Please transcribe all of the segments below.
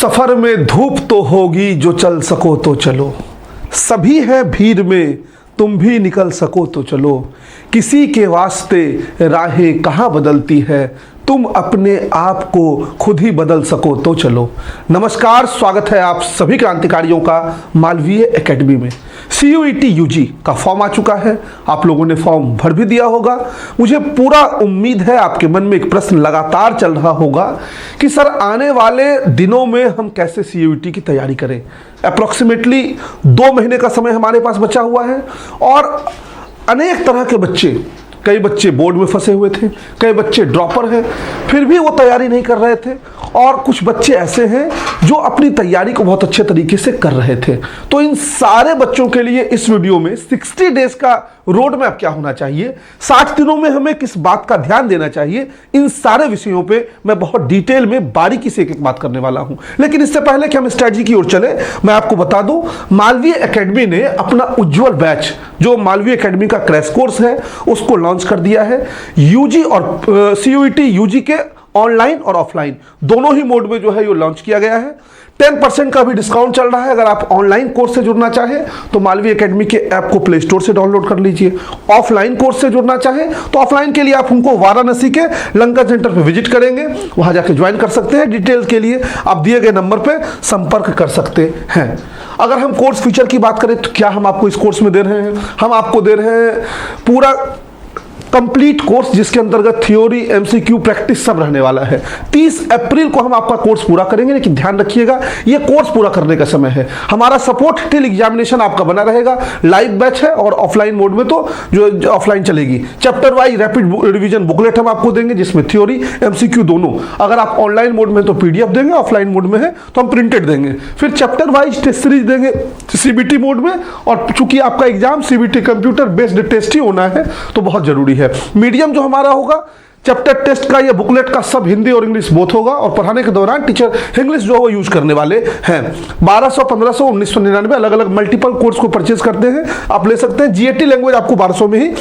सफर में धूप तो होगी, जो चल सको तो चलो। सभी है भीड़ में, तुम भी निकल सको तो चलो। किसी के वास्ते राहें कहाँ बदलती है, तुम अपने आप को खुद ही बदल सको तो चलो। नमस्कार, स्वागत है आप सभी क्रांतिकारियों का मालवीय एकेडमी में। CUET UG का फॉर्म आ चुका है। आप लोगों ने फॉर्म भर भी दिया होगा। मुझे पूरा उम्मीद है आपके मन में एक प्रश्न लगातार चल रहा होगा कि सर आने वाले दिनों में हम कैसे CUET की तैयारी करें। अप्रॉक्सीमेटली 2 महीने का समय हमारे पास बचा हुआ है और अनेक तरह के बच्चे, कई बच्चे बोर्ड में फंसे हुए थे, कई बच्चे ड्रॉपर हैं, फिर भी वो तैयारी नहीं कर रहे थे, और कुछ बच्चे ऐसे हैं जो अपनी तैयारी को बहुत अच्छे तरीके से कर रहे थे। तो इन सारे बच्चों के लिए इस वीडियो में 60 डेज का रोड मैप क्या होना चाहिए, 60 दिनों में हमें किस बात का ध्यान देना चाहिए, इन सारे विषयों पे मैं बहुत डिटेल में बारीकी से एक बात करने वाला हूं। लेकिन इससे पहले कि हम स्ट्रेटजी की ओर चले, मैं आपको बता दूं, मालवीय एकेडमी ने अपना उज्जवल बैच, जो मालवीय एकेडमी का क्रैश कोर्स है, उसको लॉन्च कर दिया है। UG और CUET UG के ऑनलाइन और ऑफलाइन दोनों ही मोड में जो है ये लॉन्च किया गया है। 10% का भी डिस्काउंट चल रहा है। अगर आप ऑनलाइन कोर्स से जुड़ना चाहें तो मालवीय एकेडमी के ऐप को प्ले स्टोर से डाउनलोड कर लीजिए। ऑफलाइन कोर्स से जुड़ना चाहें तो ऑफलाइन के लिए आप हमको वाराणसी के लंका सेंटर पे विजिट करेंगे, वहां जाके ज्वाइन कर सकते हैं। डिटेल के लिए आप दिए गए नंबर पे संपर्क कर सकते हैं। अगर हम कोर्स फीचर की बात करें तो क्या हम आपको इस कोर्स में दे रहे हैं, हम आपको दे रहे हैं पूरा कंप्लीट कोर्स, जिसके अंतर्गत थ्योरी, MCQ, प्रैक्टिस सब रहने वाला है। 30 अप्रैल को हम आपका कोर्स पूरा करेंगे। लेकिन ध्यान रखिएगा, ये कोर्स पूरा करने का समय है। हमारा सपोर्ट टिल एग्जामिनेशन आपका बना रहेगा। लाइव बैच है और ऑफलाइन मोड में तो जो ऑफलाइन चलेगी। Chapter wise rapid revision booklet हम आपको देंगे, जिसमें थ्योरी, MCQ दोनों। अगर आप ऑनलाइन मोड में तो PDF देंगे, ऑफलाइन मोड में है तो हम प्रिंटेड देंगे। फिर चैप्टर वाइज टेस्ट सीरीज देंगे CBT मोड में, और चूंकि आपका exam CBT computer based test ही होना है तो बहुत जरूरी है। मीडियम जो हमारा होगा, चैप्टर टेस्ट का या बुकलेट का सब हिंदी और इंग्लिश बोथ होगा, और पढ़ाने के दौरान टीचर इंग्लिश जो है वो यूज करने वाले हैं। 1200, 1500, 1999 अलग अलग मल्टीपल कोर्स को परचेज करते हैं, आप ले सकते हैं। GAT लैंग्वेज आपको 1200 में ही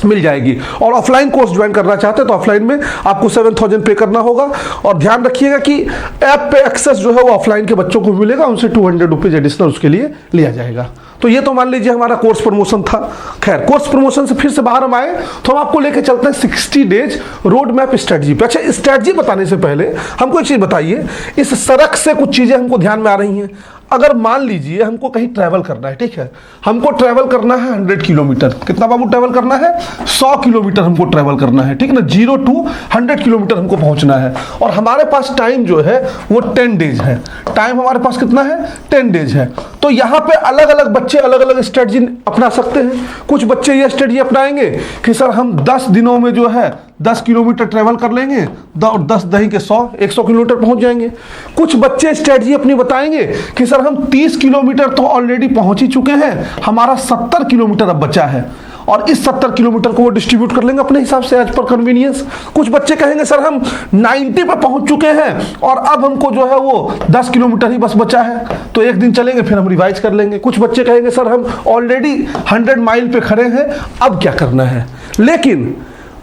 मिल जाएगी। और ऑफलाइन कोर्स ज्वाइन करना चाहते हैं तो ऑफलाइन में आपको 7000 पे करना होगा। और ध्यान रखिएगा कि ऐप पे एक्सेस जो है वो ऑफलाइन के बच्चों को मिलेगा, उनसे 200 रुपीज एडिशनल उसके लिए लिया जाएगा। तो ये तो मान लीजिए हमारा कोर्स प्रमोशन था। खैर, कोर्स प्रमोशन से फिर से बाहर हम आए तो हम आपको लेके चलते हैं 60 डेज रोड मैप स्ट्रेटजी पे। अच्छा, स्ट्रेटजी बताने से पहले हमको एक चीज बताइए, इस सड़क से कुछ चीजें हमको ध्यान में आ रही हैं। अगर मान लीजिए हमको कहीं ट्रैवल करना है, ठीक है, हमको ट्रैवल करना है 100 किलोमीटर। कितना बाबू ट्रैवल करना है? 100 किलोमीटर हमको ट्रैवल करना है, ठीक है ना। 0 to 100 किलोमीटर हमको पहुंचना है, और हमारे पास टाइम जो है वो 10 डेज है। टाइम हमारे पास कितना है? 10 डेज है। तो यहाँ पे अलग अलग बच्चे अलग अलग स्ट्रेटजी अपना सकते हैं। कुछ बच्चे ये स्ट्रेटजी अपनाएंगे कि सर हम 10 दिनों में जो है 10 किलोमीटर ट्रैवल कर लेंगे, 10 दही के 100 किलोमीटर पहुंच जाएंगे। कुछ बच्चे स्ट्रेटजी अपनी बताएंगे कि सर हम 30 किलोमीटर तो ऑलरेडी पहुंच ही चुके हैं, हमारा 70 किलोमीटर अब बचा है, और इस 70 किलोमीटर को वो डिस्ट्रीब्यूट कर लेंगे अपने हिसाब से एज पर कन्वीनियंस। कुछ बच्चे कहेंगे सर हम 90 पे पहुंच चुके हैं और अब हमको जो है वो 10 किलोमीटर ही बस बचा है, तो एक दिन चलेंगे फिर हम रिवाइज कर लेंगे। कुछ बच्चे कहेंगे सर हम ऑलरेडी 100 माइल पे खड़े हैं, अब क्या करना है। लेकिन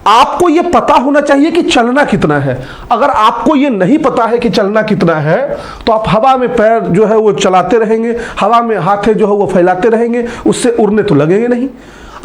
आपको यह पता होना चाहिए कि चलना कितना है। अगर आपको यह नहीं पता है कि चलना कितना है तो आप हवा में पैर जो है वो चलाते रहेंगे, हवा में हाथ जो है वो फैलाते रहेंगे, उससे उड़ने तो लगेंगे नहीं।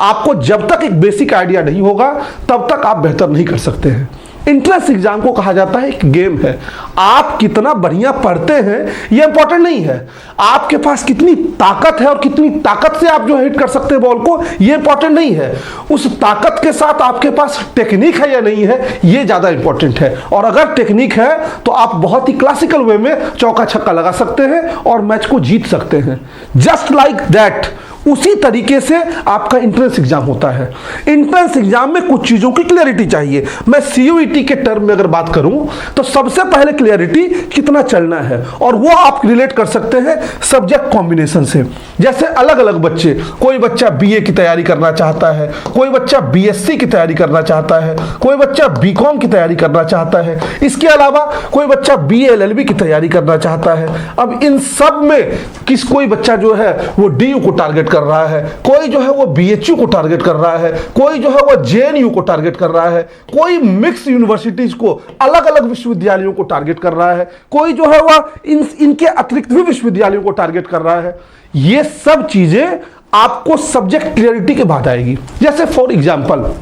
आपको जब तक एक बेसिक आइडिया नहीं होगा तब तक आप बेहतर नहीं कर सकते हैं। इंट्रेंस एग्जाम को कहा जाता है एक गेम है। आप कितना बढ़िया पढ़ते हैं यह इंपॉर्टेंट नहीं है, आपके पास कितनी ताकत है और कितनी ताकत से आप जो हिट कर सकते हैं बॉल को, यह इंपॉर्टेंट नहीं है। उस ताकत के साथ आपके पास टेक्निक है या नहीं है, यह ज्यादा इंपॉर्टेंट है। और अगर टेक्निक है तो आप बहुत ही क्लासिकल वे में चौका छक्का लगा सकते हैं और मैच को जीत सकते हैं। जस्ट लाइक दैट, उसी तरीके से आपका एंट्रेंस एग्जाम होता है। एंट्रेंस एग्जाम में कुछ चीजों की क्लियरिटी चाहिए। मैं CUET के टर्म में अगर बात करूं तो सबसे पहले क्लियरिटी कितना चलना है, और वो आप रिलेट कर सकते हैं सब्जेक्ट कॉम्बिनेशन से। जैसे अलग अलग बच्चे, कोई बच्चा BA की तैयारी करना चाहता है, कोई बच्चा BSc की तैयारी करना चाहता है, कोई बच्चा BCom की तैयारी करना चाहता है, इसके अलावा कोई बच्चा BA LLB की तैयारी करना चाहता है। अब इन सब में कोई बच्चा जो है वो DU को टारगेट कर रहा है, कोई जो है वो BHU को टारगेट कर रहा है, कोई जो है वो JNU को टारगेट कर रहा है, कोई मिक्स यूनिवर्सिटीज को, अलग अलग विश्वविद्यालयों को टारगेट कर रहा है, कोई जो है वह इनके अतिरिक्त भी विश्वविद्यालयों को टारगेट कर रहा है। ये सब चीजें आपको सब्जेक्ट क्लियरिटी के बाद आएगी। जैसे फॉर एग्जाम्पल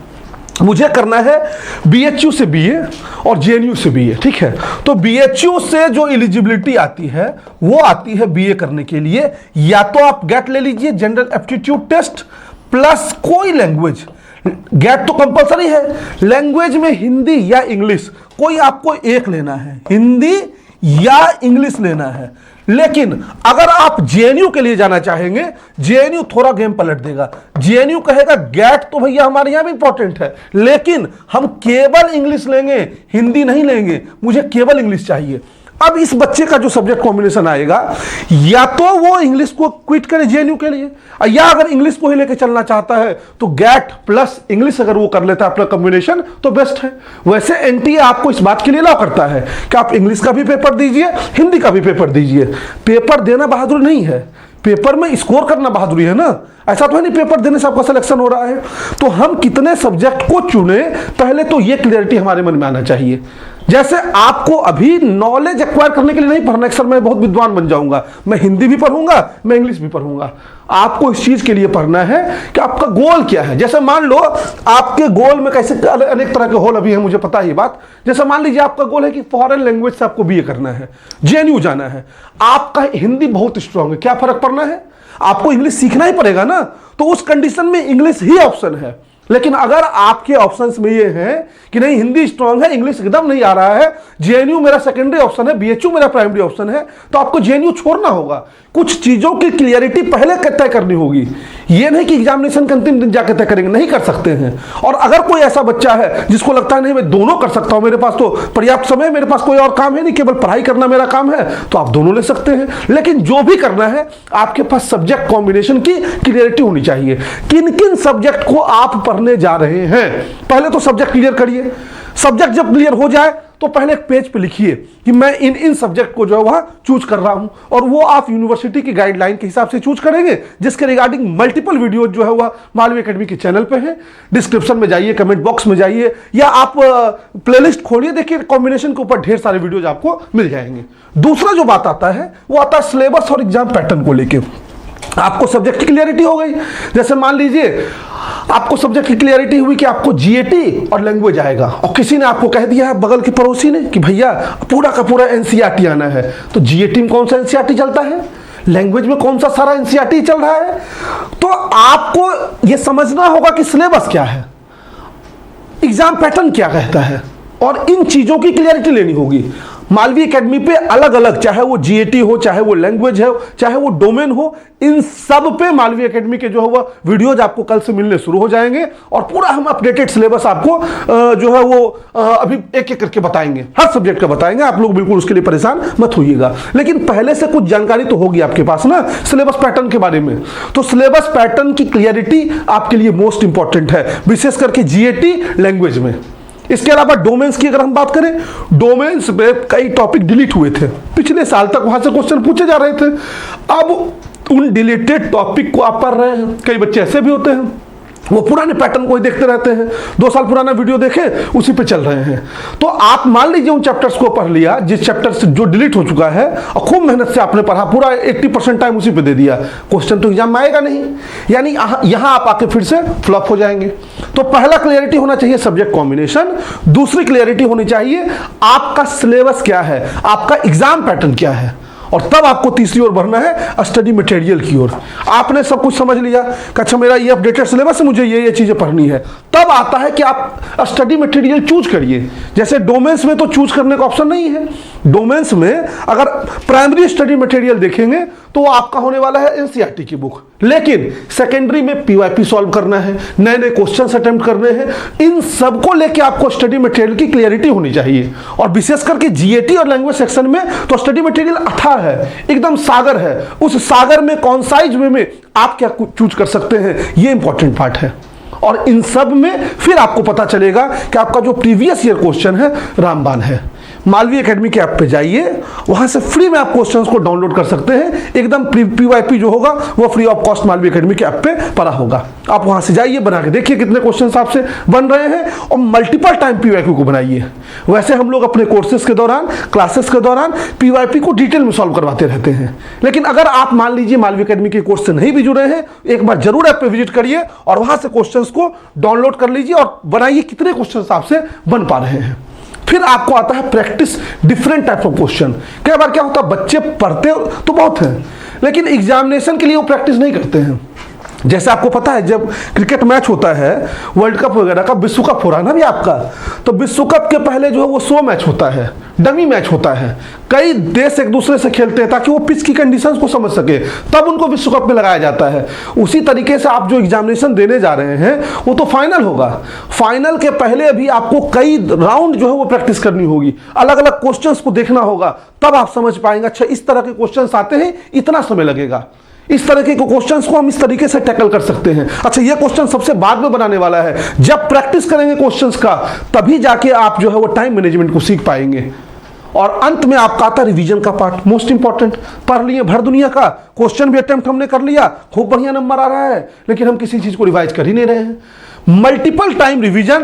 मुझे करना है BHU से BA और JNU से BA, ठीक है, तो BHU से जो एलिजिबिलिटी आती है वो आती है BA करने के लिए, या तो आप गेट ले लीजिए, जनरल एप्टीट्यूड टेस्ट प्लस कोई लैंग्वेज। गेट तो कंपलसरी है, लैंग्वेज में हिंदी या इंग्लिश, कोई आपको एक लेना है, हिंदी या इंग्लिश लेना है। लेकिन अगर आप JNU के लिए जाना चाहेंगे, JNU थोड़ा गेम पलट देगा। JNU कहेगा गेट तो भैया हमारे यहां भी इंपॉर्टेंट है, लेकिन हम केवल इंग्लिश लेंगे, हिंदी नहीं लेंगे, मुझे केवल इंग्लिश चाहिए। अब इस बच्चे का जो सब्जेक्ट कॉम्बिनेशन आएगा, या तो वो इंग्लिश को क्विट करे JNU के लिए, या अगर इंग्लिश को ही लेकर चलना चाहता है तो गेट प्लस इंग्लिश अगर वो कर लेता है अपना कॉम्बिनेशन तो बेस्ट है। वैसे NTA आपको इस बात के लिए अलाउ करता है कि आप इंग्लिश का भी पेपर दीजिए, हिंदी का भी पेपर दीजिए। पेपर देना बहादुरी नहीं है, पेपर में स्कोर करना बहादुरी है ना। ऐसा तो है नहीं पेपर देने से आपका सिलेक्शन हो रहा है। तो हम कितने सब्जेक्ट को चुने, पहले तो ये क्लियरिटी हमारे मन में आना चाहिए। जैसे आपको अभी नॉलेज एक्वायर करने के लिए नहीं पढ़ना है सर मैं बहुत विद्वान बन जाऊंगा, मैं हिंदी भी पढ़ूंगा, मैं इंग्लिश भी पढ़ूंगा। आपको इस चीज के लिए पढ़ना है कि आपका गोल क्या है। जैसे मान लो आपके गोल में कैसे अनेक तरह के होल अभी है, मुझे पता है ये बात। जैसे मान लीजिए आपका गोल है कि फॉरेन लैंग्वेज से आपको BA करना है, JNU जाना है, आपका हिंदी बहुत स्ट्रांग है, क्या फर्क पड़ना है, आपको इंग्लिश सीखना ही पड़ेगा ना। तो उस कंडीशन में इंग्लिश ही ऑप्शन है। लेकिन अगर आपके ऑप्शंस में ये है कि नहीं हिंदी स्ट्रांग है, इंग्लिश एकदम नहीं आ रहा है, JNU मेरा सेकेंडरी ऑप्शन है, BHU मेरा प्राइमरी ऑप्शन है, तो आपको JNU छोड़ना होगा। कुछ चीजों की क्लियरिटी पहले तय करनी होगी। ये नहीं कि एग्जामिनेशन के अंतिम दिन जाकर तय करेंगे, नहीं कर सकते हैं। और अगर कोई ऐसा बच्चा है जिसको लगता है नहीं मैं दोनों कर सकता हूं, मेरे पास तो पर्याप्त समय, मेरे पास कोई और काम है नहीं, केवल पढ़ाई करना मेरा काम है, तो आप दोनों ले सकते हैं। लेकिन जो भी करना है आपके पास सब्जेक्ट कॉम्बिनेशन की क्लियरिटी होनी चाहिए। किन किन सब्जेक्ट को आप पढ़ने जा रहे हैं, पहले तो सब्जेक्ट क्लियर करिए। सब्जेक्ट जब क्लियर हो जाए तो पहले एक पेज पे लिखिए कि मैं इन सब्जेक्ट को जो है वह चूज कर रहा हूं, और वो आप यूनिवर्सिटी की गाइडलाइन के हिसाब से चूज करेंगे, जिसके रिगार्डिंग मल्टीपल वीडियो जो है वह मालवी एकेडमी के चैनल पे है। डिस्क्रिप्शन में जाइए, कमेंट बॉक्स में जाइए, या आप प्लेलिस्ट खोलिए, देखिए कॉम्बिनेशन के ऊपर ढेर सारे वीडियोज आपको मिल जाएंगे। दूसरा जो बात आता है वो आता है सिलेबस और एग्जाम पैटर्न को लेकर। आपको सब्जेक्ट की क्लियरिटी हो गई। जैसे मान लीजिए आपको सब्जेक्ट की क्लियरिटी हुई कि आपको GAT और लैंग्वेज आएगा, और किसी ने आपको कह दिया है बगल के पड़ोसी ने कि भैया पूरा का पूरा NCERT आना है, तो GAT में कौन सा NCERT चलता है, लैंग्वेज में कौन सा सारा NCERT चल रहा है। तो आपको यह समझना होगा कि सिलेबस क्या है, एग्जाम पैटर्न क्या कहता है, और इन चीजों की क्लियरिटी लेनी होगी। मालवी एकेडमी पे अलग अलग, चाहे वो GAT हो, चाहे वो लैंग्वेज हो, चाहे वो डोमेन हो, इन सब पे मालवी एकेडमी के जो है वो वीडियोज आपको कल से मिलने शुरू हो जाएंगे, और पूरा हम अपडेटेड सिलेबस आपको जो है वो अभी एक एक करके बताएंगे, हर सब्जेक्ट का बताएंगे। आप लोग बिल्कुल उसके लिए परेशान मत होइएगा। लेकिन पहले से कुछ जानकारी तो होगी आपके पास ना सिलेबस पैटर्न के बारे में। तो सिलेबस पैटर्न की क्लियरिटी आपके लिए मोस्ट इंपॉर्टेंट है, विशेष करके GAT लैंग्वेज में। इसके अलावा डोमेन्स की अगर हम बात करें, डोमेन्स में कई टॉपिक डिलीट हुए थे, पिछले साल तक वहां से क्वेश्चन पूछे जा रहे थे। अब उन डिलीटेड टॉपिक को आप पढ़ रहे हैं। कई बच्चे ऐसे भी होते हैं वो पुराने पैटर्न को ही देखते रहते हैं, 2 साल पुराना वीडियो देखे उसी पे चल रहे हैं। तो आप मान लीजिए उन चैप्टर्स को पढ़ लिया जिस चैप्टर से जो डिलीट हो चुका है, और खूब मेहनत से आपने पढ़ा, पूरा 80% टाइम उसी पे दे दिया, क्वेश्चन तो एग्जाम में आएगा नहीं, यानी यहां आप आके फिर से फ्लॉप हो जाएंगे। तो पहला क्लियरिटी होना चाहिए सब्जेक्ट कॉम्बिनेशन, दूसरी क्लियरिटी होनी चाहिए आपका सिलेबस क्या है, आपका एग्जाम पैटर्न क्या है, और तब आपको तीसरी ओर बढ़ना है स्टडी मटेरियल की ओर। आपने सब कुछ समझ लिया कि अच्छा मेरा ये अपडेटेड सिलेबस है, मुझे ये चीजें पढ़नी है, तब आता है कि आप स्टडी मटेरियल चूज करिए। जैसे डोमेन्स में तो चूज करने का ऑप्शन नहीं है। डोमेन्स में अगर प्राइमरी स्टडी मटेरियल देखेंगे तो आपका होने वाला है NCERT की बुक, लेकिन सेकेंडरी में PYP सॉल्व करना है, नए नए क्वेश्चन अटेम्प्ट करने हैं, इन सबको लेके आपको स्टडी मटेरियल की क्लियरिटी होनी चाहिए। और विशेष करके GAT और लैंग्वेज सेक्शन में तो स्टडी मटेरियल अथाह है, एकदम सागर है। उस सागर में कौन साइज वे में आप क्या चूज कर सकते हैं, ये इंपॉर्टेंट पार्ट है। और इन सब में फिर आपको पता चलेगा कि आपका जो प्रीवियस ईयर क्वेश्चन है रामबाण है। मालवी एकेडमी के ऐप पे जाइए, वहाँ से फ्री में आप क्वेश्चंस को डाउनलोड कर सकते हैं। एकदम PYP जो होगा वो free of cost Malvi academy के ऐप पे पड़ा होगा। आप वहाँ से जाइए, बना के देखिए कितने क्वेश्चंस आपसे बन रहे हैं और मल्टीपल टाइम PYQ को बनाइए। वैसे हम लोग अपने कोर्सेज के दौरान, क्लासेस के दौरान PYP को डिटेल में सॉल्व करवाते रहते हैं। लेकिन अगर आप मान लीजिए मालवी एकेडमी के कोर्स से नहीं भी जुड़े हैं, एक बार जरूर ऐप पे विजिट करिए और वहाँ से क्वेश्चंस को डाउनलोड कर लीजिए और बनाइए कितने क्वेश्चंस आपसे बन पा रहे हैं। फिर आपको आता है practice different type of question. कई बार क्या होता है, बच्चे पढ़ते तो बहुत हैं लेकिन एग्जामिनेशन के लिए वो प्रैक्टिस नहीं करते हैं। जैसे आपको पता है जब क्रिकेट मैच होता है, वर्ल्ड कप वगैरह का, विश्व कप हो रहा है ना भी आपका, तो विश्व कप के पहले जो है वो 100 मैच होता है, डमी मैच होता है। कई देश एक दूसरे से खेलते हैं ताकि वो पिच की कंडीशंस को समझ सके, तब उनको विश्व कप में लगाया जाता है। उसी तरीके से आप जो एग्जामिनेशन देने जा रहे हैं वो तो फाइनल होगा, फाइनल के पहले अभी आपको कई राउंड जो है वो प्रैक्टिस करनी होगी, अलग अलग क्वेश्चंस को देखना होगा, तब आप समझ पाएंगे अच्छा इस तरह के क्वेश्चंस आते हैं, इतना समय लगेगा, इस तरह के क्वेश्चंस को हम इस तरीके से टैकल कर सकते हैं। अच्छा ये क्वेश्चन सबसे बाद में बनाने वाला है, जब प्रैक्टिस करेंगे क्वेश्चंस का तभी जाके आप जो है वो टाइम मैनेजमेंट को सीख पाएंगे। और अंत में आपका आता रिवीजन का पार्ट, मोस्ट इंपॉर्टेंट। पढ़ लिए भर दुनिया का, क्वेश्चन भी अटेम्प्ट हमने कर लिया, खूब बढ़िया नंबर आ रहा है, लेकिन हम किसी चीज को रिवाइज कर ही नहीं रहे हैं। मल्टीपल टाइम रिवीजन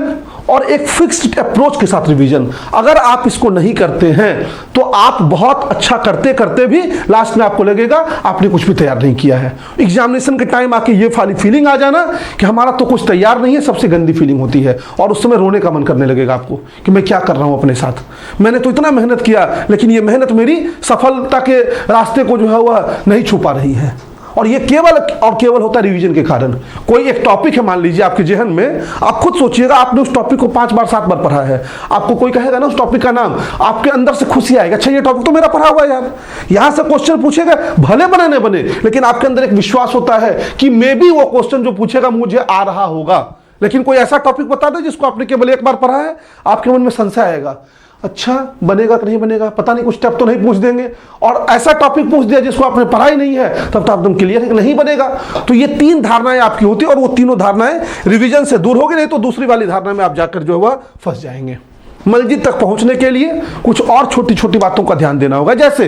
और एक फिक्स्ड अप्रोच के साथ रिवीजन, अगर आप इसको नहीं करते हैं तो आप बहुत अच्छा करते करते भी लास्ट में आपको लगेगा आपने कुछ भी तैयार नहीं किया है। एग्जामिनेशन के टाइम आके ये वाली फीलिंग आ जाना कि हमारा तो कुछ तैयार नहीं है, सबसे गंदी फीलिंग होती है और उस समय रोने का मन करने लगेगा आपको कि मैं क्या कर रहा हूं अपने साथ, मैंने तो इतना मेहनत किया लेकिन ये मेहनत मेरी सफलता के रास्ते को जो है वह नहीं छू पा रही है। और ये केवल और केवल होता है रिवीजन के कारण। कोई एक टॉपिक है मान लीजिए आपके जहन में, आप खुद सोचिएगा आपने उस टॉपिक को 5 बार 7 बार पढ़ा है, आपको कोई कहेगा ना उस टॉपिक का नाम, आपके अंदर से खुशी आएगा, अच्छा ये टॉपिक तो मेरा पढ़ा हुआ है यार। यहां से क्वेश्चन पूछेगा, भले बने न बने, लेकिन आपके अंदर एक विश्वास होता है कि मे बी वो क्वेश्चन जो पूछेगा मुझे आ रहा होगा। लेकिन कोई ऐसा टॉपिक बता दे जिसको आपने केवल एक बार पढ़ा है, आपके मन में संशय आएगा, अच्छा बनेगा कि नहीं बनेगा, पता नहीं, कुछ स्टेप तो नहीं पूछ देंगे। और ऐसा टॉपिक पूछ दिया जिसको आपने पढ़ा ही नहीं है, तब तो एकदम क्लियर है कि नहीं बनेगा। तो ये 3 धारणाएं आपकी होती है और वो तीनों धारणाएं रिवीजन से दूर होगी, नहीं तो दूसरी वाली धारणा में आप जाकर जो है वह फंस जाएंगे। मंजिल तक पहुंचने के लिए कुछ और छोटी छोटी बातों का ध्यान देना होगा। जैसे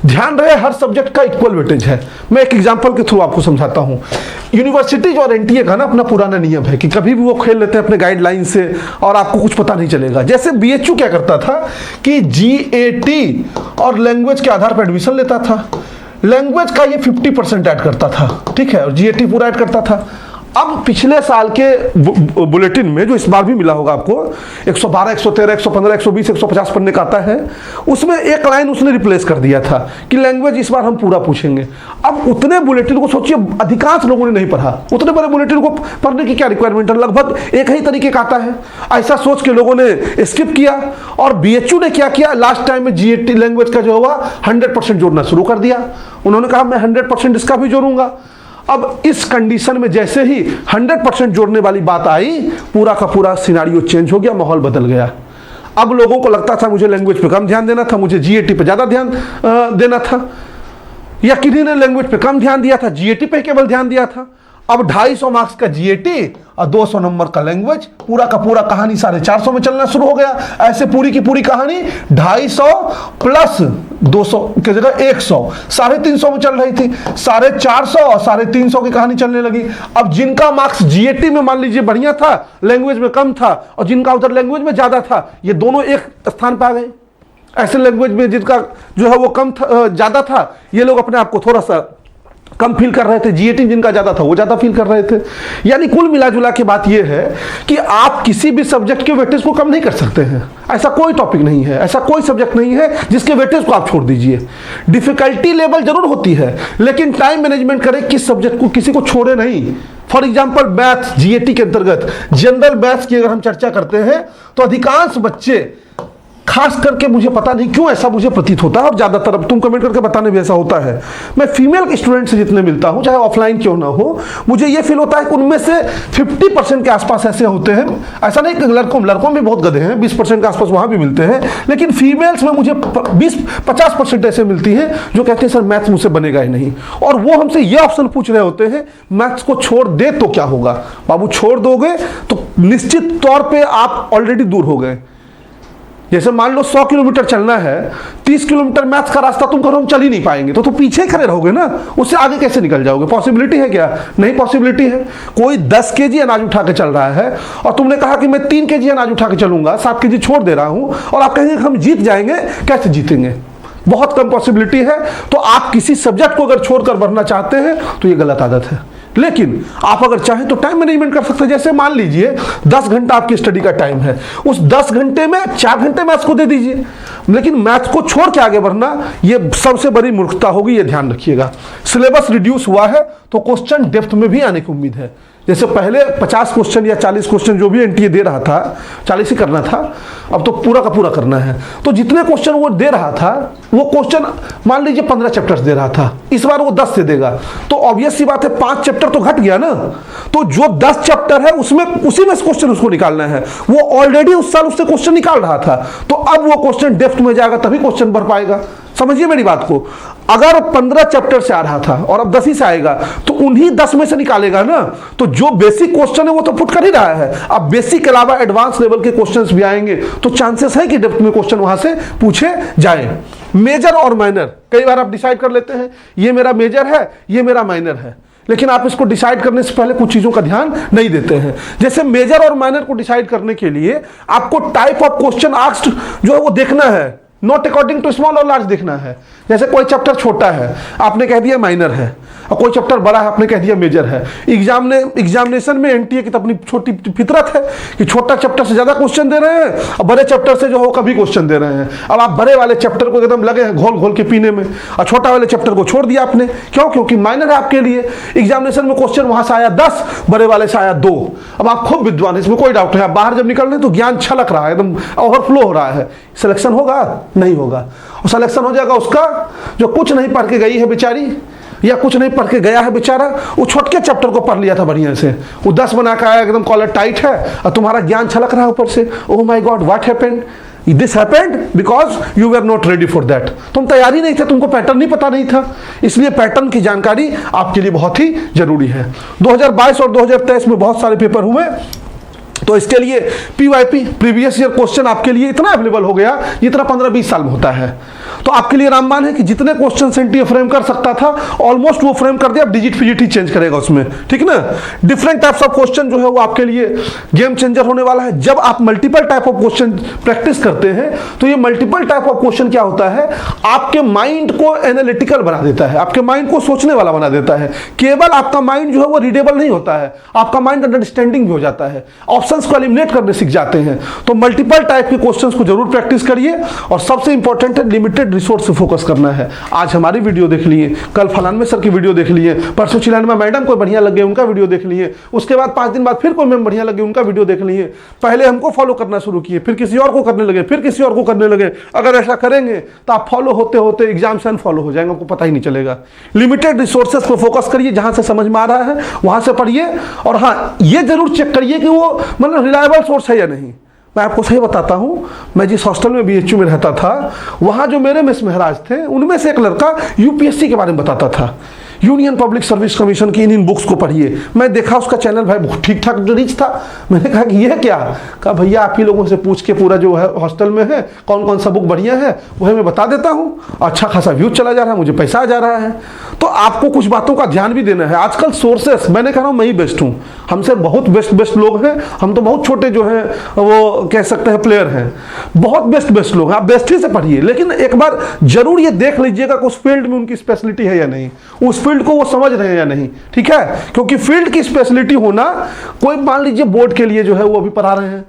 ध्यान रहे हर सब्जेक्ट का इक्वल वेटेज है। मैं एक एग्जांपल के थ्रू आपको समझाता हूं। यूनिवर्सिटीज और एनटीए का ना अपना पुराना नियम है कि कभी भी वो खेल लेते हैं अपने गाइडलाइन से और आपको कुछ पता नहीं चलेगा। जैसे बीएचयू क्या करता था कि जीएटी और लैंग्वेज के आधार पर एडमिशन लेता था, लैंग्वेज का ये 50% ऐड करता था, ठीक है, और जीएटी पूरा ऐड करता था। अब पिछले साल के बुलेटिन में जो इस बार भी मिला होगा आपको, 112, 113, 115, 120, 150 पन्ने का आता है, उसमें एक लाइन उसने रिप्लेस कर दिया था कि लैंग्वेज इस बार हम पूरा पूछेंगे। अब उतने बुलेटिन को सोचिए, अधिकांश लोगों ने नहीं पढ़ा, उतने बड़े बुलेटिन को पढ़ने की क्या रिक्वायरमेंट है, लगभग एक ही तरीके का आता है। ऐसा सोच के लोगों ने स्किप किया और बीएचयू ने क्या किया, लास्ट टाइम में जीएटी लैंग्वेज का जो हुआ 100% जोड़ना शुरू कर दिया। उन्होंने कहा मैं 100% इसका भी जोड़ूंगा। अब इस कंडीशन में जैसे ही 100% जोड़ने वाली बात आई, पूरा का पूरा सिनारियो चेंज हो गया, माहौल बदल गया। अब लोगों को लगता था मुझे लैंग्वेज पे कम ध्यान देना था, मुझे जीएटी पे ज्यादा ध्यान देना था, या किन्हीं ने लैंग्वेज पे कम ध्यान दिया था, जीएटी पे केवल ध्यान दिया था। अब 250 मार्क्स का जीएटी और 200 नंबर का लैंग्वेज, पूरा का पूरा कहानी 450 में चलना शुरू हो गया। ऐसे पूरी की पूरी कहानी 250 प्लस 200 की जगह 100, 350 में चल रही थी। 450 और 350 की कहानी चलने लगी। अब जिनका मार्क्स जीएटी में मान लीजिए बढ़िया था, लैंग्वेज में कम था, और जिनका उधर लैंग्वेज में ज्यादा था, ये दोनों एक स्थान पर आ गए। ऐसे लैंग्वेज में जिनका जो है वो कम था, ज्यादा था, ये लोग अपने आप को थोड़ा सा कम फील कर रहे थे, जीएटी जिनका ज्यादा था वो ज्यादा फील कर रहे थे। यानी कुल मिलाजुला के बात यह है कि आप किसी भी सब्जेक्ट के वेटेज को कम नहीं कर सकते हैं। ऐसा कोई टॉपिक नहीं है, ऐसा कोई सब्जेक्ट नहीं है जिसके वेटेज को आप छोड़ दीजिए। डिफिकल्टी लेवल जरूर होती है, लेकिन टाइम मैनेजमेंट करें, किस सब्जेक्ट को किसी को छोड़े नहीं। फॉर एग्जाम्पल मैथ्स, जीएटी के अंतर्गत जनरल मैथ्स की अगर हम चर्चा करते हैं तो अधिकांश बच्चे, खास करके मुझे पता नहीं क्यों ऐसा मुझे प्रतीत होता है, और ज्यादातर अब तुम कमेंट करके बताने भी ऐसा होता है, मैं फीमेल स्टूडेंट से जितने मिलता हूं, चाहे ऑफलाइन क्यों ना हो, मुझे ये फील होता है कि उनमें से 50% के आसपास ऐसे होते हैं। ऐसा नहीं कि लड़कों में बहुत गधे हैं, 20% के आसपास वहां भी मिलते हैं, लेकिन फीमेल्स में मुझे 20-50% ऐसे मिलती हैं जो कहते हैं सर मैथ्स मुझसे बनेगा ही नहीं। और वो हमसे ये ऑप्शन पूछ रहे होते हैं मैथ्स को छोड़ दे तो क्या होगा। बाबू छोड़ दोगे तो निश्चित तौर पर आप ऑलरेडी दूर हो गए। जैसे मान लो 100 किलोमीटर चलना है, 30 किलोमीटर मैथ्स का रास्ता तुम करो हम चल ही नहीं पाएंगे, तो पीछे खड़े रहोगे ना, उससे आगे कैसे निकल जाओगे? पॉसिबिलिटी है क्या? नहीं पॉसिबिलिटी है। कोई 10 केजी अनाज उठा के चल रहा है और तुमने कहा कि मैं 3 केजी अनाज उठा के चलूंगा, 7 केजी छोड़ दे रहा हूं, और आप कहेंगे हम जीत जाएंगे, कैसे जीतेंगे? बहुत कम पॉसिबिलिटी है। तो आप किसी सब्जेक्ट को अगर छोड़कर बढ़ना चाहते हैं तो ये गलत आदत है। लेकिन आप अगर चाहें तो टाइम मैनेजमेंट कर सकते हैं। जैसे मान लीजिए 10 घंटा आपकी स्टडी का टाइम है, उस 10 घंटे में 4 घंटे मैथ्स को दे दीजिए, लेकिन मैथ्स को छोड़ के आगे बढ़ना ये सबसे बड़ी मूर्खता होगी, ये ध्यान रखिएगा। सिलेबस रिड्यूस हुआ है तो क्वेश्चन डेप्थ में भी आने की उम्मीद है। जैसे पहले 50 क्वेश्चन या 40 क्वेश्चन जो भी एनटीए दे रहा था, 40 ही करना था, अब तो पूरा का पूरा करना है। तो जितने क्वेश्चन वो दे रहा था, वो क्वेश्चन मान लीजिए 15 चैप्टर्स दे रहा था, इस बार वो 10 दे देगा, तो ऑब्वियस सी बात है 5 चैप्टर तो घट गया ना। तो जो 10 चैप्टर है उसमें उसी में से क्वेश्चन उसको निकालना है। वो ऑलरेडी उस साल उससे क्वेश्चन निकाल रहा था, तो अब वो क्वेश्चन डेप्थ में जाएगा तभी क्वेश्चन भर पाएगा। समझिए मेरी बात को। अगर 15 चैप्टर से आ रहा था और अब 10 ही से आएगा, तो उन्हीं 10 में से निकालेगा ना। तो जो बेसिक क्वेश्चन है वो तो पुट कर ही रहा है, अब बेसिक के अलावा एडवांस लेवल के क्वेश्चंस भी आएंगे, तो चांसेस है कि डेप्थ में क्वेश्चन वहां से पूछे जाए। मेजर और माइनर कई बार आप डिसाइड कर लेते हैं, ये मेरा मेजर है, ये मेरा माइनर है, लेकिन आप इसको डिसाइड करने से पहले कुछ चीजों का ध्यान नहीं देते हैं। जैसे मेजर और माइनर को डिसाइड करने के लिए आपको टाइप ऑफ क्वेश्चन आस्क्ड जो है वो देखना है, नॉट अकॉर्डिंग टू स्मॉल और लार्ज देखना है। जैसे कोई चैप्टर छोटा है, आपने कह दिया माइनर है, और कोई चैप्टर बड़ा है, आपने कह दिया मेजर है। एग्जामिनेशन में एनटीए की तो अपनी छोटी फितरत है कि छोटा चैप्टर से ज्यादा क्वेश्चन दे रहे हैं और बड़े चैप्टर से जो हो कभी क्वेश्चन दे रहे हैं। अब आप बड़े वाले चैप्टर को एकदम लगे हैं घोल घोल के पीने में, और छोटा वाले चैप्टर को छोड़ दिया आपने। क्यों? क्योंकि माइनर है आपके लिए। एग्जामिनेशन में क्वेश्चन वहां से आया 10, बड़े वाले से आया 2। अब आप खूब विद्वान है, इसमें कोई डाउट नहीं। आप बाहर जब निकल रहे हैं तो ज्ञान छलक रहा है, एकदम ओवरफ्लो हो रहा है। सिलेक्शन होगा? नहीं होगा। और सिलेक्शन हो जाएगा उसका जो कुछ नहीं पढ़ के गई है बेचारी, या कुछ नहीं पढ़ के गया है बेचारा, वो छोटे चैप्टर को पढ़ लिया था बढ़िया से, वो 10 बना के आया, एकदम कॉलर टाइट है, और तुम्हारा ज्ञान छलक रहा है ऊपर से। Oh my God, what happened? This happened because you were not ready for that. तुम तैयारी नहीं थे, तुमको पैटर्न ही पता नहीं था। इसलिए पैटर्न की जानकारी आपके लिए बहुत ही जरूरी है। 2022 और 2023 में बहुत सारे पेपर हुए, तो इसके लिए पीवाईपी प्रीवियस ईयर क्वेश्चन आपके लिए इतना अवेलेबल हो गया जितना 15-20 साल में होता है। तो आपके लिए रामबाण है कि जितने क्वेश्चन एनटीए फ्रेम कर सकता था ऑलमोस्ट वो फ्रेम कर दिया। अब डिजिट फिजिट ही चेंज करेगा उसमें, ठीक ना। डिफरेंट टाइप्स ऑफ क्वेश्चन जो है वो आपके लिए गेम चेंजर होने वाला है। जब आप multiple type of question practice करते हैं तो ये मल्टीपल टाइप ऑफ क्वेश्चन क्या होता है, आपके माइंड को एनालिटिकल बना देता है, आपके माइंड को सोचने वाला बना देता है। केवल आपका माइंड जो है वो रीडेबल नहीं होता है, आपका माइंड अंडरस्टैंडिंग भी हो जाता है, ऑप्शंस को एलिमिनेट करने सीख जाते हैं। तो मल्टीपल टाइप के क्वेश्चंस को जरूर प्रैक्टिस करिए, और सबसे इंपॉर्टेंट है लिमिटेड रिसोर्स से फोकस करना है। आज हमारी वीडियो देख लिए, कल फलानवे सर की वीडियो देख लिए, परसों चिलानवा मैडम को बढ़िया लगे उनका वीडियो देख लिए, उसके बाद 5 दिन बाद फिर कोई मैम बढ़िया लगे उनका वीडियो देख लिए। पहले हमको फॉलो करना शुरू किए, फिर किसी और को करने लगे, फिर किसी और को करने लगे। अगर ऐसा करेंगे तो आप फॉलो होते होते एग्जाम से अनफॉलो हो जाएंगे, आपको पता ही नहीं चलेगा। लिमिटेड रिसोर्सेस पर फोकस करिए, जहां से समझ में आ रहा है वहां से पढ़िए, और हाँ ये जरूर चेक करिए कि वो मतलब रिलायबल सोर्स है या नहीं। मैं आपको सही बताता हूं, मैं जिस हॉस्टल में बीएचयू में रहता था, वहां जो मेरे मेस महाराज थे उनमें से एक लड़का यूपीएससी के बारे में बताता था। यूनियन पब्लिक सर्विस कमीशन की इन बुक्स को पढ़िए। मैं देखा उसका चैनल भाई बहुत ठीक ठाक जो रीच था। मैंने कहा कि ये क्या? कहा भैया आप ही लोगों से पूछ के पूरा जो है हॉस्टल में है कौन कौन सा बुक बढ़िया है वही मैं बता देता हूँ, अच्छा खासा व्यूज चला जा रहा है, मुझे पैसा आ जा रहा है। तो आपको कुछ बातों का ध्यान भी देना है। आजकल सोर्सेस, मैंने कहा मैं ही बेस्ट हूँ, हमसे बहुत बेस्ट लोग हैं, हम तो बहुत छोटे जो हैं वो कह सकते हैं प्लेयर हैं, बहुत बेस्ट लोग हैं। आप बेस्ट ही से पढ़िए, लेकिन एक बार जरूर ये देख लीजिएगा कि उस फील्ड में उनकी स्पेशलिटी है या नहीं, उस फील्ड को वो समझ रहे हैं या नहीं, ठीक है। क्योंकि फील्ड की स्पेशलिटी होना, कोई मान लीजिए बोर्ड के लिए जो है वो अभी पढ़ा रहे हैं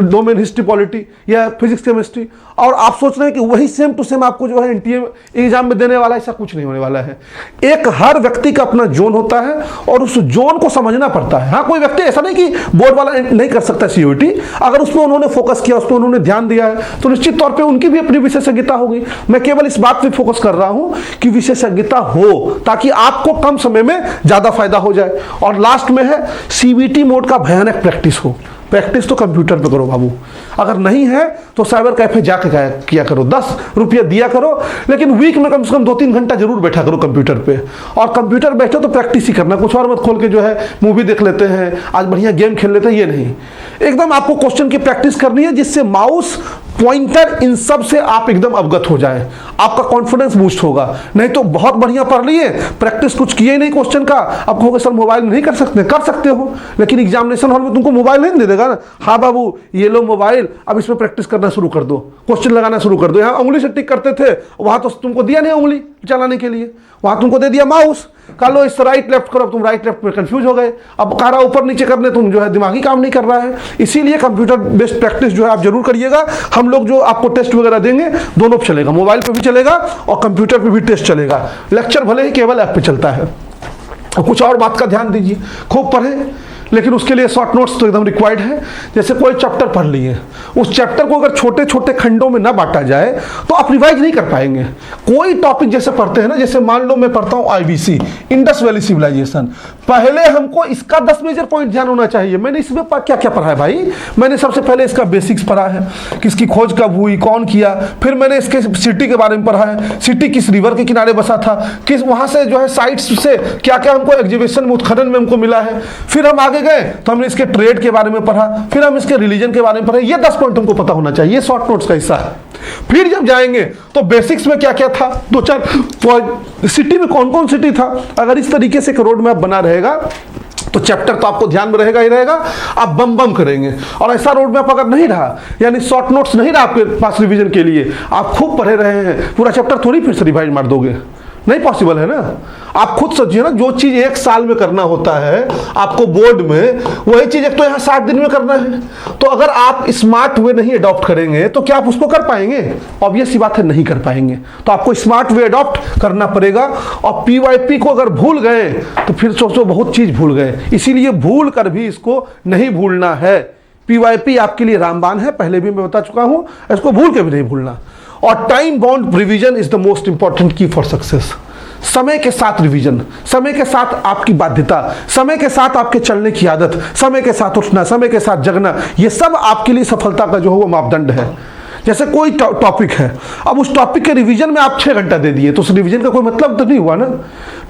डोमेन हिस्ट्री पॉलिटी या फिजिक्स केमिस्ट्री, और आप सोच रहे हैं कि वही सेम टू सेम आपको जो है एनटीए एग्जाम में देने वाला है, ऐसा कुछ नहीं होने वाला है। एक हर व्यक्ति का अपना जोन होता है और उस जोन को समझना पड़ता है। हाँ, कोई व्यक्ति ऐसा नहीं कि बोर्ड वाला नहीं कर सकता सीयूईटी, अगर उसमें उन्होंने फोकस किया, उस पर उन्होंने ध्यान दिया है तो निश्चित तौर पर उनकी भी अपनी विशेषज्ञता होगी। मैं केवल इस बात पर फोकस कर रहा हूँ कि विशेषज्ञता हो, ताकि आपको कम समय में ज्यादा फायदा हो जाए। और लास्ट में है सीबीटी मोड का भयानक प्रैक्टिस हो। प्रैक्टिस तो कंप्यूटर पे करो बाबू, अगर नहीं है तो साइबर कैफे जाके किया करो, 10 रुपया दिया करो, लेकिन वीक में कम से कम 2-3 घंटा जरूर बैठा करो कंप्यूटर पे। और कंप्यूटर बैठो तो प्रैक्टिस ही करना, कुछ और मत खोल के जो है मूवी देख लेते हैं, आज बढ़िया गेम खेल लेते हैं, ये नहीं। एकदम आपको क्वेश्चन की प्रैक्टिस करनी है, जिससे माउस पॉइंटर इन सब से आप एकदम अवगत हो जाए, आपका कॉन्फिडेंस बूस्ट होगा। नहीं तो बहुत बढ़िया पढ़ लिए, प्रैक्टिस कुछ किए ही नहीं क्वेश्चन का, आप कहोगे सर मोबाइल नहीं कर सकते, कर सकते हो, लेकिन एग्जामिनेशन हॉल में तुमको मोबाइल नहीं दे देगा ना। हाँ बाबू ये लो मोबाइल, अब इसमें प्रैक्टिस करना शुरू कर दो, क्वेश्चन लगाना शुरू कर दो। यहाँ उंगली से टिक करते थे, वहां तो तुमको दिया नहीं उंगली चलाने के लिए, वहां तुमको दे दिया माउस, कह लो इस राइट लेफ्ट करो, तुम राइट लेफ्ट में कंफ्यूज हो गए। अब कह रहा ऊपर नीचे करने, तुम जो है दिमागी काम नहीं कर रहा है। इसीलिए कंप्यूटर बेस्ड प्रैक्टिस जो है आप जरूर करिएगा। हम लोग जो आपको टेस्ट वगैरह देंगे दोनों पे चलेगा, मोबाइल पे भी चलेगा और कंप्यूटर पे भी टेस्ट चलेगा। लेक्चर भले ही केवल ऐप पे चलता है। और कुछ और बात का ध्यान दीजिए, खूब पढ़ें, लेकिन उसके लिए शॉर्ट नोट्स तो एकदम रिक्वायर्ड है। जैसे कोई चैप्टर पढ़ लिए, उस चैप्टर को अगर छोटे छोटे खंडों में ना बांटा जाए तो आप रिवाइज नहीं कर पाएंगे। कोई टॉपिक जैसे पढ़ते हैं ना, जैसे मान लो मैं पढ़ता हूँ आईवीसी, इंडस वैली सिविलाइजेशन, पहले हमको इसका 10 मेजर पॉइंट ध्यान होना चाहिए। मैंने इसमें क्या क्या पढ़ा है भाई, मैंने सबसे पहले इसका बेसिक्स पढ़ा है, किसकी खोज कब हुई, कौन किया, फिर मैंने इसके सिटी के बारे में पढ़ा है, सिटी किस रिवर के किनारे बसा था, किस वहाँ से जो है साइट्स से क्या क्या हमको एग्जीबिशन में उत्खनन में हमको मिला है। फिर हम आगे गए तो हमने इसके ट्रेड के बारे में पढ़ा, फिर हम इसके रिलीजन के बारे में पढ़े। ये 10 पॉइंट हमको पता होना चाहिए, ये शॉर्ट नोट्स का हिस्सा है। फिर जब जाएंगे तो बेसिक्स में क्या क्या था, 2-4 पॉइंट, सिटी में कौन कौन सिटी था। अगर इस तरीके से एक रोड मैप बना रहेगा तो चैप्टर तो आपको ध्यान में रहेगा ही रहेगा, आप बम बम करेंगे। और ऐसा रोड मैप अगर नहीं रहा, यानी शॉर्ट नोट्स नहीं रहा आपके पास रिवीजन के लिए, आप खूब पढ़े रहे हैं, पूरा चैप्टर थोड़ी फिर से रिवाइज मार दोगे, नहीं पॉसिबल है ना। आप खुद सोचिए ना, जो चीज 1 साल में करना होता है आपको बोर्ड में, वही चीज एक तो यहाँ 60 दिन में करना है। तो अगर आप स्मार्ट वे नहीं अडॉप्ट करेंगे तो क्या आप उसको कर पाएंगे? ऑब्वियस सी बात है, नहीं कर पाएंगे। तो आपको स्मार्ट वे अडॉप्ट करना पड़ेगा। और पीवाईपी को अगर भूल गए तो फिर सोचो बहुत चीज भूल गए। इसीलिए भूल कर भी इसको नहीं भूलना है। पीवाईपी आपके लिए रामबाण है, पहले भी मैं बता चुका हूं, इसको भूल के भी नहीं भूलना। और time bound revision is the most important की फॉर सक्सेस। समय के साथ रिवीजन, समय के साथ आपकी बाध्यता, समय के साथ आपके चलने की आदत, समय के साथ उठना, समय के साथ जगना, ये सब आपके लिए सफलता का जो है वो मापदंड है। जैसे कोई टॉपिक है, अब उस टॉपिक के रिवीजन में आप 6 घंटा दे दिए तो उस रिवीजन का कोई मतलब तो नहीं हुआ ना।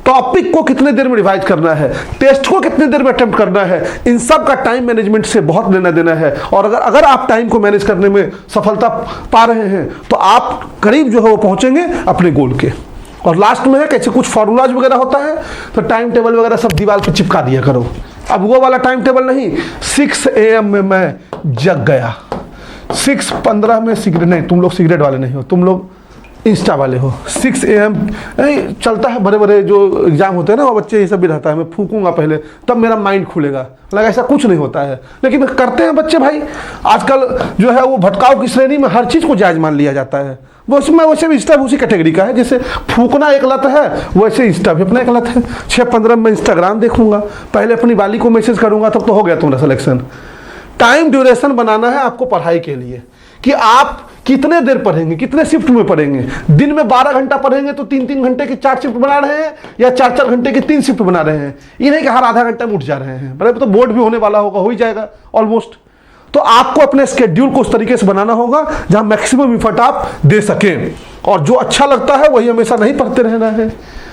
टॉपिक को कितने देर में रिवाइज करना है, टेस्ट को कितने देर में अटेम्प्ट करना है, इन सब का टाइम मैनेजमेंट से बहुत लेना देना है। और अगर आप टाइम को मैनेज करने में सफलता पा रहे हैं तो आप करीब जो है वो पहुंचेंगे अपने गोल के। और लास्ट में है कैसे कुछ फॉर्मूलाज वगैरह होता है तो टाइम टेबल वगैरह सब दीवार पे चिपका दिया करो। अब वो वाला टाइम टेबल नहीं, 6 AM में मैं जग गया, 6:15 में सिगरेट, नहीं तुम लोग सिगरेट वाले नहीं हो, तुम लोग इंस्टा वाले हो। 6 AM नहीं चलता है, बड़े बड़े जो एग्जाम होते हैं ना वो बच्चे ये सब भी रहता है, मैं फूकूंगा पहले तब मेरा माइंड खुलेगा। लगा ऐसा कुछ नहीं होता है, लेकिन करते हैं बच्चे भाई। आजकल जो है वो भटकाव की श्रेणी में हर चीज़ को जायज मान लिया जाता है। वैसे भी इंस्टा भी उसी कैटेगरी का है, जैसे फूकना एक लत है वैसे इंस्टा भी अपना एक लत है। 6:15 में इंस्टाग्राम देखूंगा, पहले अपनी वाली को मैसेज करूंगा, तब तो हो गया तुम्हारा सिलेक्शन। टाइम ड्यूरेशन बनाना है आपको पढ़ाई के लिए कि आप कितने देर पढ़ेंगे, कितने शिफ्ट में पढ़ेंगे। दिन में 12 घंटा पढ़ेंगे तो 3-3 घंटे की 4 शिफ्ट बना रहे हैं, या 4-4 घंटे की 3 शिफ्ट बना रहे हैं। ये नहीं कि हर आधा घंटा में उठ जा रहे हैं, बड़े तो बोर्ड भी होने वाला होगा, हो ही जाएगा ऑलमोस्ट। तो आपको अपने स्केड्यूल को उस तरीके से बनाना होगा जहां मैक्सिमम इफर्ट आप दे सकें। और जो अच्छा लगता है वही हमेशा नहीं पढ़ते रहना है।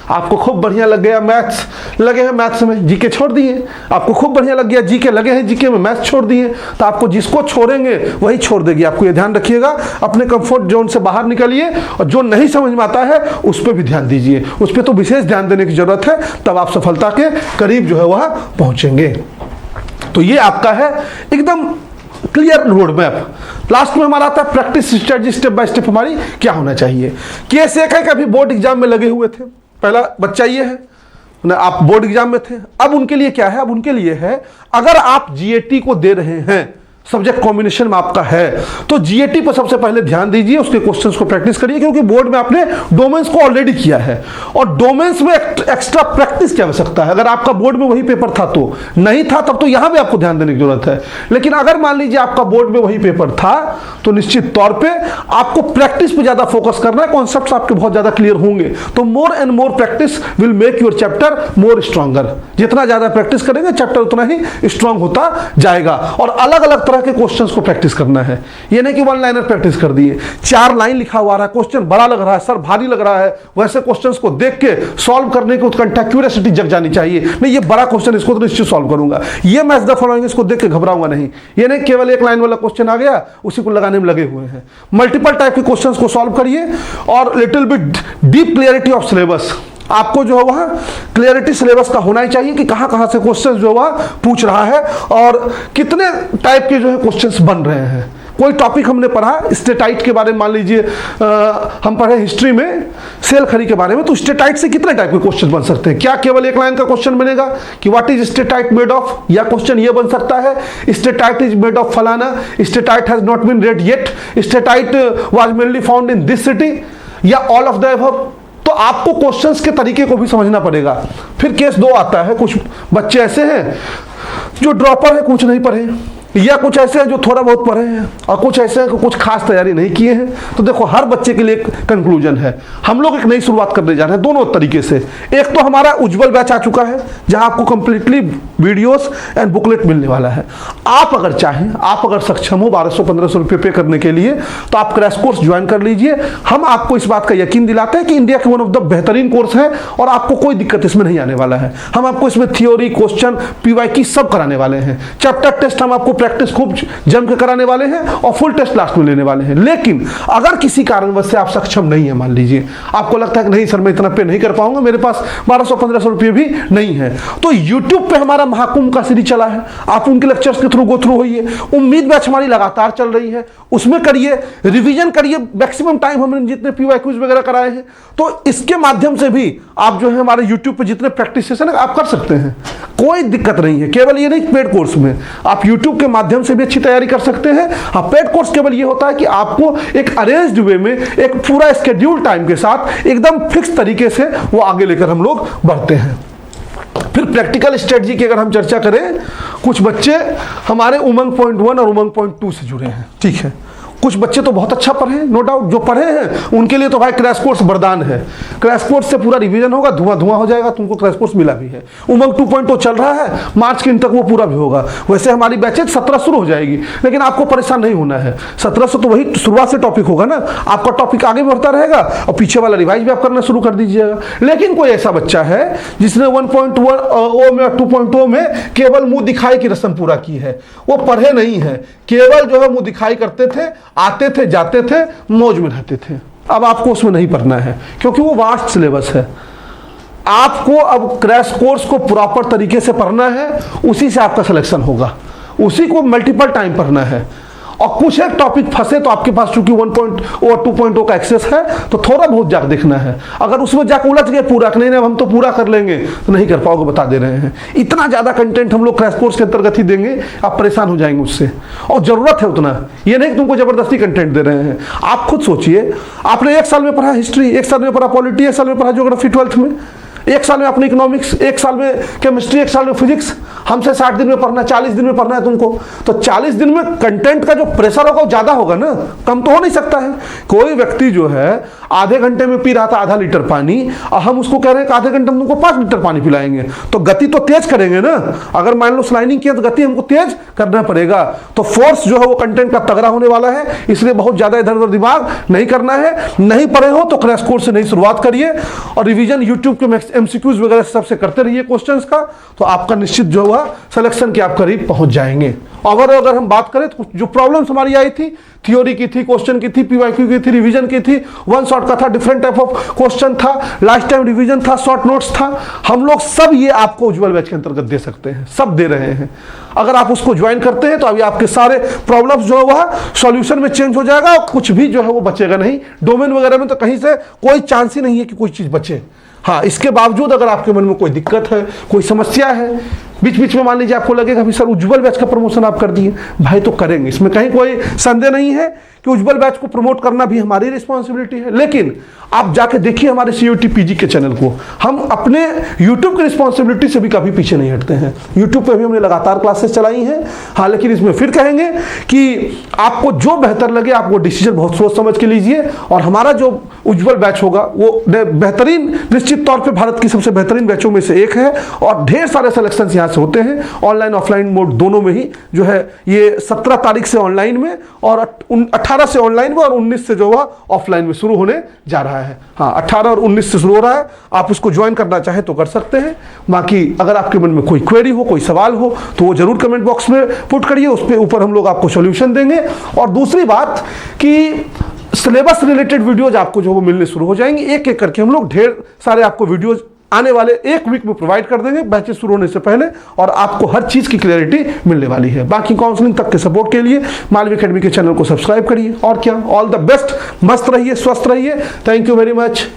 आपको खूब बढ़िया लग गया मैथ्स, लगे हैं मैथ्स में, जीके छोड़ दिए। आपको खूब बढ़िया लग गया जीके, लगे हैं जीके में, मैथ्स छोड़ दिए। तो आपको जिसको छोड़ेंगे वही छोड़ देगी। आपको ये ध्यान रखिएगा, अपने कंफर्ट जोन से बाहर निकलिए और जो नहीं समझ में आता है उस पर भी ध्यान दीजिए। उस पर तो विशेष ध्यान देने की जरूरत है, तब आप सफलता के करीब जो है वह पहुंचेंगे। तो ये आपका है एकदम क्लियर रोड मैप। लास्ट में हमारा आता है practice strategy, step by step हमारी क्या होना चाहिए। केस एक है कि अभी बोर्ड एग्जाम में लगे हुए थे, पहला बच्चा ये है ना, आप बोर्ड एग्जाम में थे। अब उनके लिए क्या है, अब उनके लिए है अगर आप जीएटी को दे रहे हैं, सब्जेक्ट कॉम्बिनेशन में आपका है, तो जीएटी पर सबसे पहले ध्यान दीजिए, उसके क्वेश्चंस को प्रैक्टिस करिए, क्योंकि बोर्ड में आपने डोमेन्स को ऑलरेडी किया है और डोमेन्स में एक्स्ट्रा प्रैक्टिस की आवश्यकता है। अगर आपका बोर्ड में वही पेपर था तो नहीं था, तब तो यहां भी आपको ध्यान देने की जरूरत है। लेकिन अगर मान लीजिए आपका बोर्ड में वही पेपर था तो निश्चित तौर पर आपको प्रैक्टिस पर ज्यादा फोकस करना है, कॉन्सेप्ट आपके बहुत ज्यादा क्लियर होंगे। तो more and more practice will make your chapter more stronger. जितना ज्यादा प्रैक्टिस करेंगे चैप्टर उतना ही स्ट्रांग होता जाएगा। और अलग अलग तरह तरह के क्वेश्चंस को प्रैक्टिस करना है। ये नहीं कि वन लाइनर प्रैक्टिस कर दिए, 4 लाइन लिखा हुआ रहा, क्वेश्चन बड़ा लग रहा है, सर भारी लग रहा है, वैसे क्वेश्चंस को देख के सॉल्व करने की उत्कंठा, क्यूरियोसिटी जग जानी चाहिए। नहीं, ये बड़ा क्वेश्चन, इसको तो निश्चित सॉल्व करूंगा, ये मैच द फॉलोइंग, इसको देख के घबराऊंगा नहीं। ये नहीं केवल एक लाइन वाला क्वेश्चन आ गया उसी को लगाने में लगे हुए हैं। मल्टीपल टाइप के क्वेश्चंस को सॉल्व करिए और little bit deep clarity of syllabus, आपको जो है वह क्लियरिटी सिलेबस का होना ही चाहिए कि कहां कहां से क्वेश्चन जो है पूछ रहा है और कितने टाइप के जो है क्वेश्चंस बन रहे हैं। कोई टॉपिक हमने पढ़ा स्टेटाइट के बारे में, मान लीजिए हम पढ़े हिस्ट्री में सेल खरी के बारे में, तो स्टेटाइट से कितने टाइप के क्वेश्चन बन सकते हैं? क्या केवल एक लाइन का क्वेश्चन बनेगा कि what is steatite made of, या क्वेश्चन ये बन सकता है स्टेटाइट इज मेड ऑफ फलाना, steatite has not been read yet, steatite was mainly found in this city, या ऑल ऑफ द अबव। तो आपको क्वेश्चंस के तरीके को भी समझना पड़ेगा। फिर केस 2 आता है, कुछ बच्चे ऐसे हैं जो ड्रॉपर है, कुछ नहीं पढ़े, या कुछ ऐसे हैं जो थोड़ा बहुत पढ़े हैं और कुछ ऐसे हैं कि कुछ खास तैयारी नहीं किए हैं। तो देखो हर बच्चे के लिए एक कंक्लूजन है। हम लोग एक नई शुरुआत करने जा रहे हैं दोनों तरीके से। एक तो हमारा उज्जवल बैच आ चुका है जहां आपको कंप्लीटली वीडियोस एंड बुकलेट मिलने वाला है। आप अगर चाहें, आप अगर सक्षम हो 1200-1500 रुपये पे करने के लिए, तो आप क्रैश कोर्स ज्वाइन कर लीजिए। हम आपको इस बात का यकीन दिलाते हैं कि इंडिया के वन ऑफ द बेहतरीन कोर्स है और आपको कोई दिक्कत इसमें नहीं आने वाला है। हम आपको इसमें थियोरी, क्वेश्चन, PYQ सब कराने वाले हैं। चैप्टर टेस्ट हम आपको प्रैक्टिस खूब जम के कराने वाले हैं और फुल टेस्ट लास्ट में लेने वाले हैं। लेकिन अगर किसी कारणवश से आप सक्षम नहीं है, मान लीजिए आपको लगता है कि नहीं सर मैं इतना पे नहीं कर पाऊंगा, मेरे पास 1200-1500 रुपये भी नहीं है, तो YouTube पे हमारा महाकुंभ का सीरीज चला है, आप उनके लेक्चर्स के थ्रू गो थ्रू होइए। उम्मीद बैच हमारी लगातार चल रही है, उसमें करिए, रिवीजन करिए। मैक्सिमम टाइम हमने जितने PYQs वगैरह कराए हैं, तो इसके माध्यम से भी आप जो है हमारे YouTube पे जितने प्रैक्टिस सेशन है आप कर सकते हैं, कोई दिक्कत नहीं है। केवल ये नहीं पेड कोर्स में आप YouTube के माध्यम से भी अच्छी तैयारी कर सकते हैं। हाँ, पेड कोर्स केवल ये होता है कि आपको एक अरेंज्ड वे में, एक पूरा स्केड्यूल टाइम के साथ एकदम फिक्स तरीके से वो आगे लेकर हम लोग बढ़ते हैं। फिर प्रैक्टिकल स्ट्रेटजी की अगर हम चर्चा करें, कुछ बच्चे हमारे उमंग पॉइंट 1 और उमंग पॉइंट 2 से जुड़े हैं, ठीक है। कुछ बच्चे तो बहुत अच्छा पढ़े हैं, नो डाउट, जो पढ़े हैं उनके लिए तो भाई क्रैश कोर्स वरदान है। क्रैश कोर्स से पूरा रिवीजन होगा, धुआं धुआं हो जाएगा, तुमको क्रैश कोर्स मिला भी है। उमंग 2.0 चल रहा है, मार्च के अंत तक वो पूरा भी होगा। वैसे हमारी बैचेज 17 शुरू हो जाएगी, लेकिन आपको परेशान नहीं होना है। 17 से तो वही शुरुआत से टॉपिक होगा ना, आपका टॉपिक आगे बढ़ता रहेगा और पीछे वाला रिवाइज भी आप करना शुरू कर दीजिएगा। लेकिन कोई ऐसा बच्चा है जिसने 1.1 में 2.0 में केवल मुंह दिखाई की रस्म पूरा की है, वो पढ़े नहीं है, केवल जो है मुंह दिखाई करते थे, आते थे, जाते थे, मौज में रहते थे। अब आपको उसमें नहीं पढ़ना है क्योंकि वो वास्ट सिलेबस है। आपको अब क्रैश कोर्स को प्रॉपर तरीके से पढ़ना है, उसी से आपका सिलेक्शन होगा, उसी को मल्टीपल टाइम पढ़ना है। और कुछ एक टॉपिक फंसे तो आपके पास चूंकि 1.0 और 2.0 का एक्सेस है, तो थोड़ा बहुत जाकर देखना है। अगर उसमें जाकर उलझ गए पूरा नहीं हम तो पूरा कर लेंगे, तो नहीं कर पाओगे, बता दे रहे हैं। इतना ज़्यादा कंटेंट हम लोग क्रैश कोर्स के अंतर्गत ही देंगे, आप परेशान हो जाएंगे उससे। और ज़रूरत है उतना, ये नहीं कि तुमको ज़बरदस्ती कंटेंट दे रहे हैं। आप खुद सोचिए, आपने 1 साल में पढ़ा हिस्ट्री, 1 साल में पढ़ा पॉलिटी, 1 साल में पढ़ा ज्योग्राफी 12th में, 1 साल में अपनी इकोनॉमिक्स, 1 साल में केमिस्ट्री, 1 साल में फिजिक्स। हमसे 60 दिन में पढ़ना है, 40 दिन में पढ़ना है तुमको, तो 40 दिन में कंटेंट का जो प्रेशर होगा वो ज़्यादा होगा ना, कम तो हो नहीं सकता है। कोई व्यक्ति जो है आधे घंटे में पी रहा था आधा लीटर पानी, और हम उसको कह रहे हैं कि आधे घंटे में तुमको 5 लीटर पानी पिलाएंगे, तो गति तो तेज करेंगे ना। अगर मान लो स्लाइडिंग किया तो गति हमको तेज करना पड़ेगा। तो फोर्स जो है वो कंटेंट का तगड़ा होने वाला है, इसलिए बहुत ज़्यादा इधर उधर दिमाग नहीं करना है। नहीं पढ़े हो तो क्रैश कोर्स से नहीं शुरुआत करिए, और रिवीजन यूट्यूब के MCQs वगैरह सबसे करते रहिए क्वेश्चंस का, तो आपका निश्चित जो हुआ सिलेक्शन के आप करीब पहुंच जाएंगे। और अगर हम बात करें तो जो प्रॉब्लम्स हमारी आई थी, थ्योरी की थी, क्वेश्चन की थी, PYQ की थी, रिवीजन की थी, 1 शॉट का था, डिफरेंट टाइप ऑफ क्वेश्चन था, लास्ट टाइम रिवीजन था, शॉर्ट नोट्स था, हम लोग सब ये आपको उज्जवल बैच के अंतर्गत दे सकते हैं, सब दे रहे हैं। अगर आप उसको ज्वाइन करते हैं तो अभी आपके सारे प्रॉब्लम्स जो है वह सॉल्यूशन में चेंज हो जाएगा और कुछ भी जो है वो बचेगा नहीं। डोमेन वगैरह में तो कहीं से कोई चांस ही नहीं है कि कोई चीज़ बचे। हाँ, इसके बावजूद अगर आपके मन में कोई दिक्कत है, कोई समस्या है, बीच बीच में मान लीजिए आपको लगेगा कि सर उज्जवल बैच का प्रमोशन आप कर दिए, भाई तो करेंगे, इसमें कहीं कोई संदेह नहीं है कि उज्जवल बैच को प्रमोट करना भी हमारी रिस्पॉन्सिबिलिटी है। लेकिन आप जाके देखिए हमारे CUET PG के चैनल को, हम अपने YouTube की रिस्पॉन्सिबिलिटी से भी कभी पीछे नहीं हटते हैं। YouTube पे भी हमने लगातार क्लासेस चलाई हैं। हाँ, लेकिन इसमें फिर कहेंगे कि आपको जो बेहतर लगे आप वो डिसीजन बहुत सोच समझ के लीजिए, और हमारा जो उज्जवल बैच होगा, वो बेहतरीन, निश्चित तौर पे भारत की सबसे बेहतरीन बैचों में से एक है और ढेर सारे सिलेक्शंस यहाँ से होते हैं ऑनलाइन ऑफलाइन मोड दोनों में ही। जो है ये 17 तारीख से ऑनलाइन में और 18 से ऑनलाइन में और 19 से जो है ऑफलाइन में शुरू होने जा रहा है। हाँ, 18 और 19 से शुरू हो रहा है। आप उसको ज्वाइन करना चाहें तो कर सकते हैं। बाकी अगर आपके मन में कोई क्वेरी हो, कोई सवाल हो तो वो जरूर कमेंट बॉक्स में पुट करिए, उस पर ऊपर हम लोग आपको सॉल्यूशन देंगे। और दूसरी बात कि सिलेबस रिलेटेड वीडियोज आपको जो वो मिलने शुरू हो जाएंगे, एक एक करके हम लोग ढेर सारे आपको वीडियोज आने वाले एक वीक में प्रोवाइड कर देंगे बैचेस शुरू होने से पहले, और आपको हर चीज़ की क्लैरिटी मिलने वाली है। बाकी काउंसलिंग तक के सपोर्ट के लिए मालवी एकेडमी के चैनल को सब्सक्राइब करिए। और क्या, ऑल द बेस्ट, मस्त रहिए, स्वस्थ रहिए। Thank you very much.